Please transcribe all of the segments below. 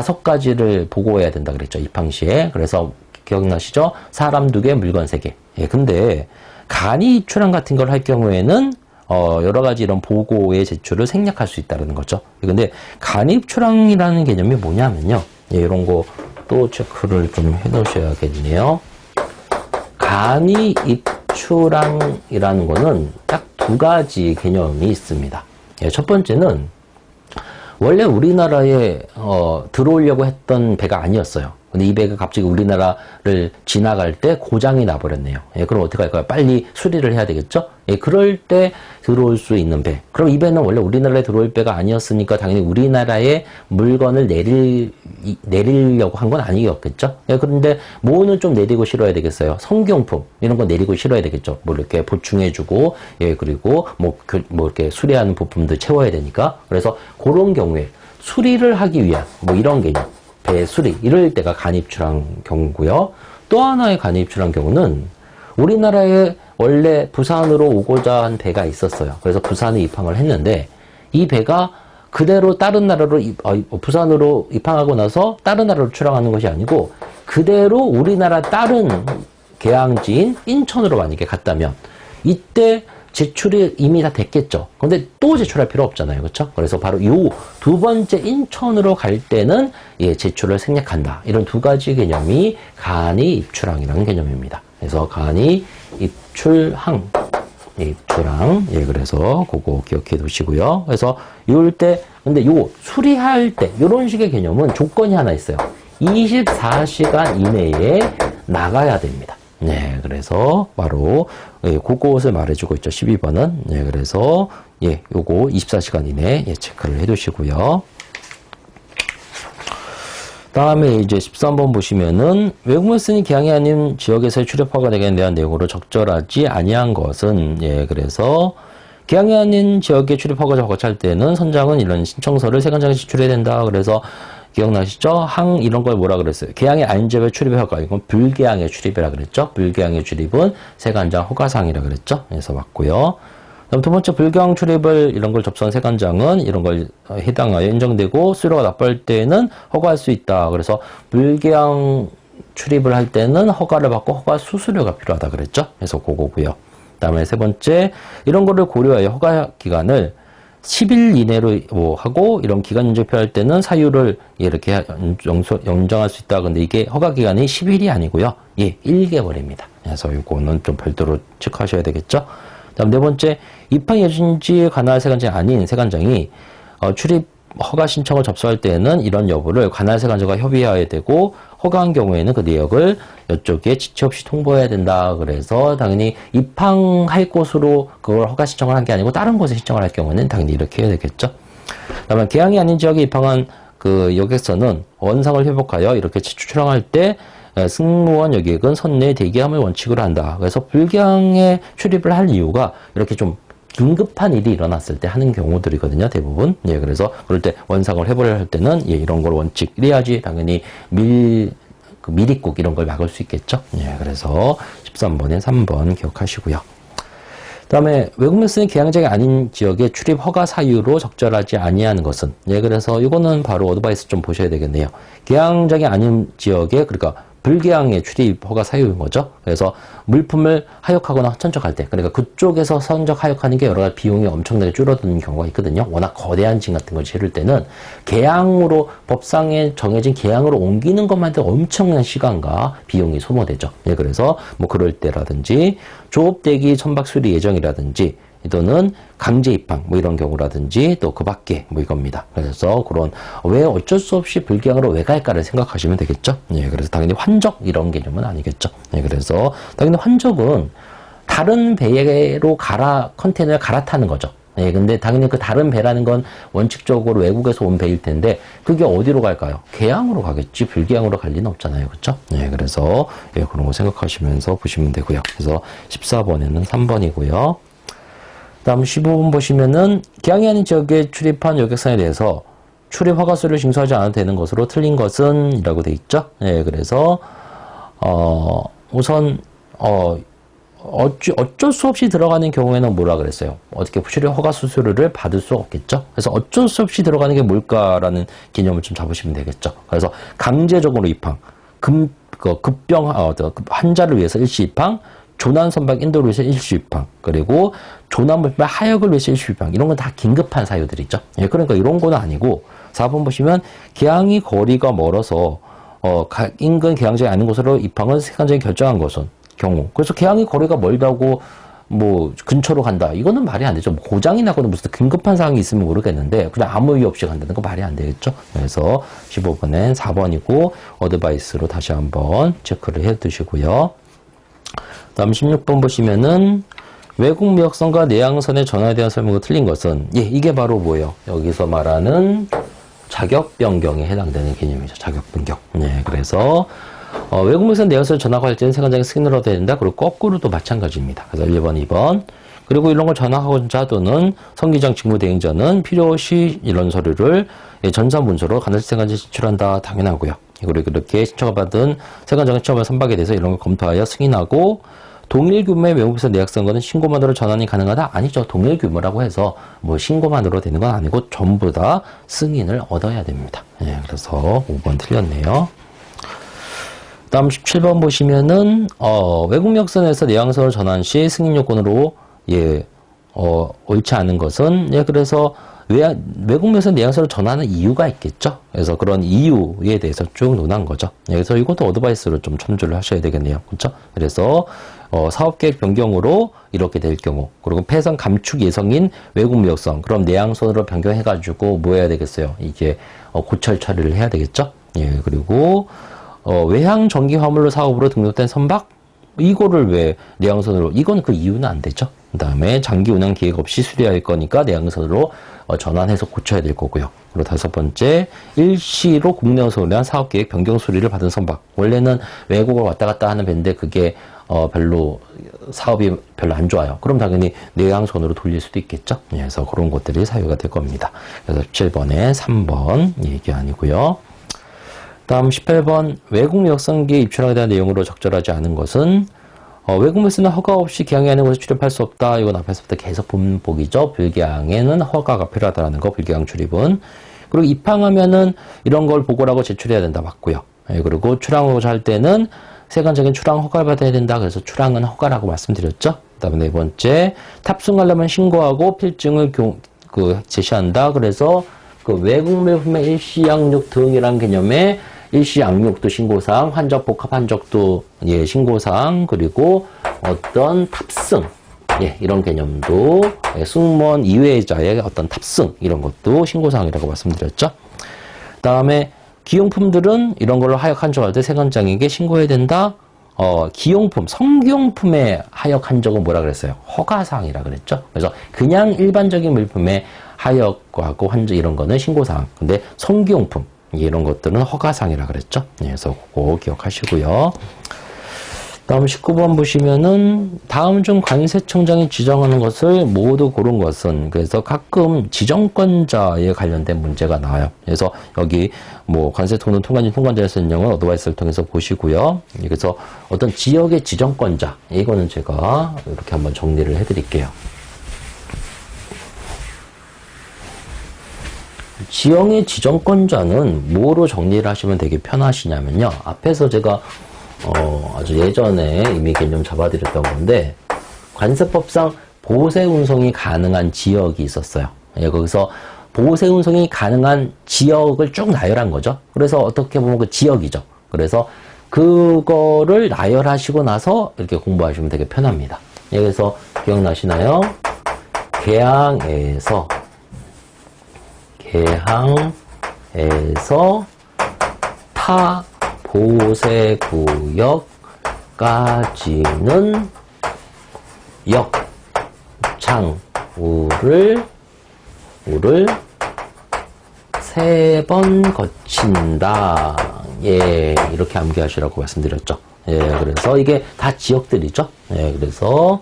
5가지를 보고해야 된다 그랬죠. 입항 시에. 그래서 기억나시죠? 사람 2개, 물건 3개. 예, 근데 간이 입출항 같은 걸 할 경우에는 여러 가지 이런 보고의 제출을 생략할 수 있다는 거죠. 근데 간이 입출항이라는 개념이 뭐냐면요. 예, 이런 거 또 체크를 좀 해 놓으셔야겠네요. 간이 입출항이라는 거는 딱 2가지 개념이 있습니다. 예, 첫 번째는 원래 우리나라에 들어오려고 했던 배가 아니었어요. 근데 이 배가 갑자기 우리나라를 지나갈 때 고장이 나버렸네요. 예, 그럼 어떻게 할까요? 빨리 수리를 해야 되겠죠? 예, 그럴 때 들어올 수 있는 배. 그럼 이 배는 원래 우리나라에 들어올 배가 아니었으니까 당연히 우리나라에 물건을 내리려고 한 건 아니었겠죠? 예, 그런데 뭐는 좀 내리고 실어야 되겠어요? 성경품 이런 거 내리고 실어야 되겠죠? 뭐 이렇게 보충해주고, 예, 그리고 뭐 이렇게 수리하는 부품도 채워야 되니까. 그래서 그런 경우에 수리를 하기 위한 뭐 이런 개념. 배 수리 이럴 때가 간입출항 경우고요. 또 하나의 간입출항 경우는 우리나라에 원래 부산으로 오고자 한 배가 있었어요. 그래서 부산에 입항을 했는데 이 배가 그대로 다른 나라로 부산으로 입항하고 나서 다른 나라로 출항하는 것이 아니고 그대로 우리나라 다른 개항지인 인천으로 만약에 갔다면 이때 제출이 이미 다 됐겠죠. 근데 또 제출할 필요 없잖아요. 그렇죠? 그래서 바로 요 2번째 인천으로 갈 때는 예, 제출을 생략한다. 이런 2가지 개념이 간이 입출항이라는 개념입니다. 그래서 간이 입출항. 예, 그래서 그거 기억해 두시고요. 그래서 요럴 때 근데 요 수리할 때 요런 식의 개념은 조건이 하나 있어요. 24시간 이내에 나가야 됩니다. 네, 그래서 바로 예, 그것을 말해주고 있죠. 12번은. 네, 그래서 예, 요거 24시간 이내에 예, 체크를 해두시고요. 다음에 이제 13번 보시면은 외국물 쓰니 기항이 아닌 지역에서의 출입허가 되게 대한 내용으로 적절하지 아니한 것은 예, 그래서 기항이 아닌 지역에 출입허가 거치할 때는 선장은 이런 신청서를 세관장에 제출해야 된다. 그래서 기억나시죠? 항 이런 걸 뭐라 그랬어요? 개항의 아닌 지역에 출입의 허가. 이건 불개항의 출입이라 그랬죠? 불개항의 출입은 세관장 허가사항이라 그랬죠? 그래서 맞고요. 그다음 2번째 불개항 출입을 이런 걸 접수한 세관장은 이런 걸 해당하여 인정되고 수수료가 납부할 때는 허가할 수 있다. 그래서 불개항 출입을 할 때는 허가를 받고 허가 수수료가 필요하다 그랬죠? 그래서 그거고요. 그다음에 3번째 이런 거를 고려하여 허가 기간을 10일 이내로 뭐 하고 이런 기간 연장 필요할 때는 사유를 이렇게 연장할 수 있다. 근데 이게 허가 기간이 10일이 아니고요. 예, 1개월입니다. 그래서 이거는 좀 별도로 체크하셔야 되겠죠. 다음 4번째 입항 예정지에 관할 세관장이 아닌 세관장이 출입 허가 신청을 접수할 때에는 이런 여부를 관할 세관장과 협의해야 되고 허가한 경우에는 그 내역을 이쪽에 지체 없이 통보해야 된다. 그래서 당연히 입항할 곳으로 그걸 허가 신청을 한 게 아니고 다른 곳에 신청을 할 경우에는 당연히 이렇게 해야 되겠죠. 다만 개항이 아닌 지역에 입항한 그 여객선은 원상을 회복하여 이렇게 출항할 때 승무원 여객은 선내에 대기함을 원칙으로 한다. 그래서 불개항에 출입을 할 이유가 이렇게 좀 긴급한 일이 일어났을 때 하는 경우들이거든요, 대부분. 예, 그래서 그럴 때 원상을 해보려 할 때는 예, 이런 걸 원칙 이래야지 당연히 미리국 이런 걸 막을 수 있겠죠. 예, 그래서 13번에 3번 기억하시고요. 그다음에 외국물 쓰는 개항장이 아닌 지역의 출입 허가 사유로 적절하지 아니하는 것은 예, 그래서 이거는 바로 어드바이스 좀 보셔야 되겠네요. 개항장이 아닌 지역에 그러니까 불개항의 출입 허가 사유인 거죠. 그래서 물품을 하역하거나 선적할 때, 그러니까 그쪽에서 선적 하역하는 게 여러 가지 비용이 엄청나게 줄어드는 경우가 있거든요. 워낙 거대한 짐 같은 걸 실을 때는 개항으로 법상에 정해진 개항으로 옮기는 것만 해도 엄청난 시간과 비용이 소모되죠. 예, 그래서 뭐 그럴 때라든지 조업대기 선박 수리 예정이라든지 또는 강제 입항 뭐 이런 경우라든지 또 그 밖에 뭐 이겁니다. 그래서 그런 왜 어쩔 수 없이 불개항으로 왜 갈까를 생각하시면 되겠죠. 예, 그래서 당연히 환적 이런 개념은 아니겠죠. 예, 그래서 당연히 환적은 다른 배로 컨테이너를 갈아타는 거죠. 예, 근데 당연히 그 다른 배라는 건 원칙적으로 외국에서 온 배일 텐데 그게 어디로 갈까요? 개항으로 가겠지. 불개항으로 갈 리는 없잖아요. 그렇죠? 예, 그래서 예, 그런 거 생각하시면서 보시면 되고요. 그래서 14번에는 3번이고요. 다음 15번 보시면은 개항이 아닌 지역에 출입한 여객선에 대해서 출입 허가서를 징수하지 않아도 되는 것으로 틀린 것은 이라고 돼 있죠. 예, 그래서 우선 어쩔 수 없이 들어가는 경우에는 뭐라 그랬어요? 어떻게 출입 허가 수수료를 받을 수 없겠죠? 그래서 어쩔 수 없이 들어가는 게 뭘까라는 개념을 좀 잡으시면 되겠죠? 그래서 강제적으로 입항, 환자를 위해서 일시 입항, 조난 선박 인도를 위해서 일시 입항, 그리고 조난 물품 하역을 위해서 일시 입항, 이런 건 다 긴급한 사유들이죠. 예, 그러니까 이런 건 아니고 4번 보시면 개항이 거리가 멀어서 인근 개항장이 아닌 곳으로 입항을 세관장이 결정한 것은 경우. 그래서 개항이 거리가 멀다고 뭐 근처로 간다. 이거는 말이 안 되죠. 고장이 나거나 무슨 긴급한 상황이 있으면 모르겠는데 그냥 아무 이유 없이 간다는 거 말이 안 되겠죠. 그래서 15번엔 4번이고 어드바이스로 다시 한번 체크를 해 두시고요. 다음 16번 보시면은 외국 무역선과 내항선의 전환에 대한 설명이 틀린 것은 이게 바로 뭐예요? 여기서 말하는 자격 변경에 해당되는 개념이죠. 자격 변경. 그래서 외국 무역선 내항선 전화가 할 때는 세관장이 승인을 얻어야 된다. 그리고 거꾸로도 마찬가지입니다. 그래서 1번, 2번. 그리고 이런 걸 전화하고자 또는 성기장 직무대행자는 필요시 이런 서류를 전산문서로 간헐적 세관장에 제출한다. 당연하고요. 그리고 이렇게 신청을 받은 세관장의 취업을 선박에 대해서 이런 걸 검토하여 승인하고 동일 규모의 외국에서 내역선거는 신고만으로 전환이 가능하다? 아니죠. 동일 규모라고 해서 뭐 신고만으로 되는 건 아니고 전부 다 승인을 얻어야 됩니다. 그래서 5번 틀렸네요. 다음 17번 보시면은 외국 역선에서 내항선을 전환 시 승인 요건으로 옳지 않은 것은 그래서 외국 역선 내항선을 전환하는 이유가 있겠죠. 그래서 그런 이유에 대해서 쭉 논한 거죠. 그래서 이것도 어드바이스로 좀 첨부를 하셔야 되겠네요. 그렇죠? 그래서 사업계획 변경으로 이렇게 될 경우, 그리고 폐선 감축 예정인 외국 무역선, 그럼 내항선으로 변경해가지고 뭐 해야 되겠어요? 이게 고철 처리를 해야 되겠죠? 그리고 외항 전기 화물로 사업으로 등록된 선박, 이거를 왜 내항선으로? 이건 그 이유는 안 되죠. 그 다음에 장기 운항 계획 없이 수리할 거니까 내항선으로 전환해서 고쳐야 될 거고요. 그리고 5번째, 일시로 국내에서 운항 사업계획 변경 수리를 받은 선박. 원래는 외국을 왔다 갔다 하는 배인데 그게 별로 사업이 별로 안 좋아요. 그럼 당연히 내항선으로 돌릴 수도 있겠죠. 그래서 그런 것들이 사유가 될 겁니다. 그래서 17번에 3번 얘기 아니고요. 다음 18번 외국 무역선기에 입출하게 대한 내용으로 적절하지 않은 것은 외국 무역선은 허가 없이 개항이 아닌 곳에 출입할 수 없다. 이건 앞에서부터 계속 본복이죠. 불개항에는 허가가 필요하다는 거, 불개항 출입은. 그리고 입항하면은 이런 걸 보고라고 제출해야 된다. 맞고요. 그리고 출항하고자 할 때는 세관적인 출항 허가를 받아야 된다. 그래서 출항은 허가라고 말씀드렸죠. 그 다음에 네 번째, 탑승하려면 신고하고 필증을 제시한다. 그래서 그 외국 물품의 일시 양육 등이란 개념에 일시 양육도 신고사항, 환적 복합 환적도 신고사항, 그리고 어떤 탑승 이런 개념도 승무원 이외자의 어떤 탑승 이런 것도 신고사항이라고 말씀드렸죠. 그 다음에 기용품들은 이런 걸로 하역 한적할 때 세관장에게 신고해야 된다. 기용품, 성기용품의 하역 한적은 뭐라 그랬어요? 허가사항이라 그랬죠. 그래서 그냥 일반적인 물품의 하역하고 한적 이런 거는 신고사항. 근데 성기용품 이런 것들은 허가사항이라 그랬죠. 그래서 그거 기억하시고요. 다음 19번 보시면은 다음 중 관세청장이 지정하는 것을 모두 고른 것은, 그래서 가끔 지정권자에 관련된 문제가 나와요. 그래서 여기 뭐 관세통은 통관인 통관자의 설명을 어드바이스를 통해서 보시고요. 그래서 어떤 지역의 지정권자, 이거는 제가 이렇게 한번 정리를 해드릴게요. 지역의 지정권자는 뭐로 정리를 하시면 되게 편하시냐면요. 앞에서 제가 아주 예전에 이미 개념 잡아드렸던 건데, 관세법상 보세 운송이 가능한 지역이 있었어요. 거기서 보세 운송이 가능한 지역을 쭉 나열한 거죠. 그래서 어떻게 보면 그 지역이죠. 그래서 그거를 나열하시고 나서 이렇게 공부하시면 되게 편합니다. 그래서 기억나시나요? 개항에서 타 보세구역까지는 역창우를 3번 거친다. 이렇게 암기하시라고 말씀드렸죠. 그래서 이게 다 지역들이죠. 그래서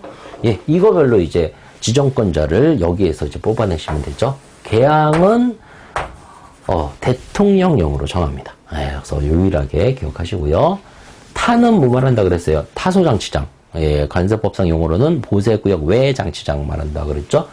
이거별로 이제 지정권자를 여기에서 이제 뽑아내시면 되죠. 개항은 대통령령으로 정합니다. 그래서 유일하게 기억하시고요. 타는 뭐 말한다 그랬어요? 타소장치장. 예, 관세법상 용어로는 보세구역 외 장치장 말한다 그랬죠.